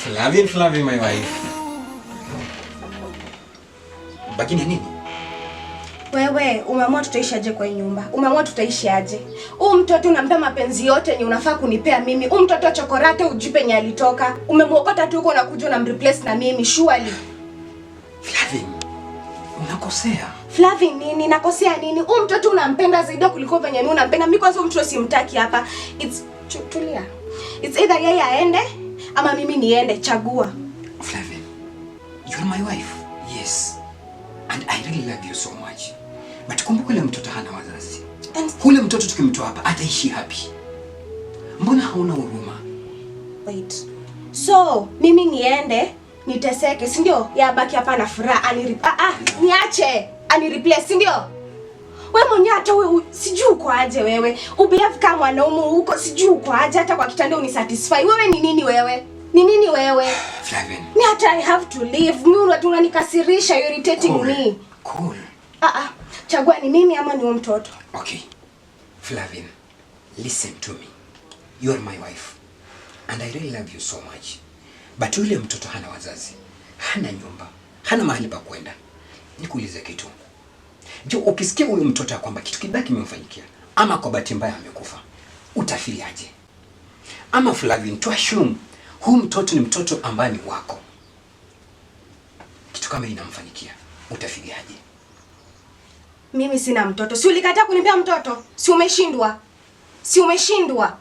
Flavin, my wife. Baki nini? Wewe, umeamua tutaishi aje kwa nyumba? Umeamua tutaishi aje? Mtoto unampa mapenzi yote yenye unafaa kunipea mimi. Mtoto chokorate ujipe nye alitoka. Umemuokota tu huko na kuja unamreplace na mimi, surely. Flavin, unakosea. Flavin nini? Nakosea nini? Mtoto unampenda zaidi kuliko venye mimi unampenda. Mimi kwanza mtoto simtaki hapa. Tulia. It's either yeye aende ama mimi niende, chagua. Flavin, you're my wife. Yes. And I really love you so much. But kumbuka yule mtoto hana wazazi. Yule mtoto tukimtoa hapa ataishi happy. Mbona hauna huruma? Wait. So, mimi niende, niteseke, si ndio? Yabaki hapa na furaha, niache, replace, si ndio? Wewe mwenyewe hata wewe sijui uko aje wewe. Ubehave kama mwanaume huko, sijui uko aje hata kwa kitanda unisatisfy. Wewe ni nini wewe? Ni nini wewe? Flavin. Ni hata I have to leave. Mimi unanikasirisha, you're irritating me. Cool. Chagua ni mimi ama ni mtoto? Okay. Flavin, listen to me. You are my wife. And I really love you so much. But yule mtoto hana wazazi. Hana nyumba. Hana mahali pa kwenda. Nikuulize kitu. Je, ukisikia huyu mtoto ya kwamba kitu kibaya kimemfanyikia ama kwa bahati mbaya amekufa, utafiliaje? Ama Flavin, to assume huyu mtoto ni mtoto ambaye ni wako, kitu kama inamfanyikia, utafiliaje? Mimi sina mtoto. Si ulikataa kunipea mtoto? Si umeshindwa? Si umeshindwa?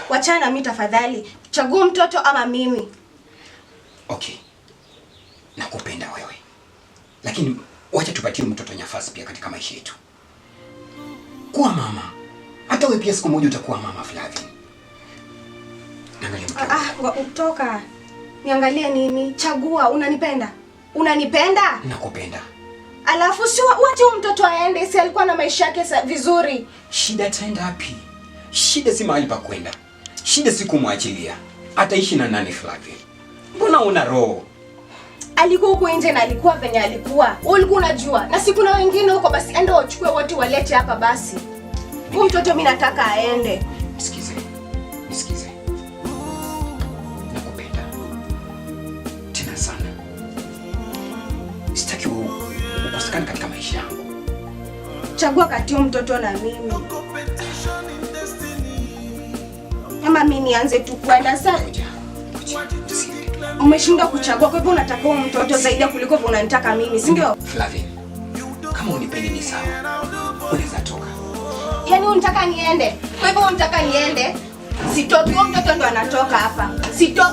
Wachana mimi tafadhali. Chagua mtoto ama mimi. Okay. Nakupenda wewe. Lakini wacha tupatie mtoto nafasi pia katika maisha yetu. Kuwa mama. Hata wewe pia siku moja utakuwa mama, Flavin. Angalia utoka. Niangalie nini? Chagua, unanipenda? Unanipenda? Nakupenda. Alafu si wacha mtoto aende, si alikuwa na maisha yake vizuri. Shida ataenda wapi? Shida si mahali pa kwenda. Shida si kumwachilia. Ataishi na nani, Flavin? Mbona una roho? Alikuwa huko nje na alikuwa venye alikuwa. Ulikuwa unajua. Na si kuna wengine huko, basi enda wachukue wote walete hapa basi. Huyu mtoto mimi nataka aende. Nisikize. Nakupenda. Tena sana. Sitaki ukosekane katika maisha yangu. Chagua kati ya mtoto na mimi. Ama mimi nianze tu kwenda sasa. Umeshinda kuchagua, kwa hivyo unataka huyo mtoto zaidi kuliko unanitaka mimi, si ndio? Flavin, kama unipendi ni sawa. Unaweza toka. Yaani unataka niende? Kwa hivyo unataka niende? Sitoki, huyo mtoto ndo anatoka hapa. Sitoki.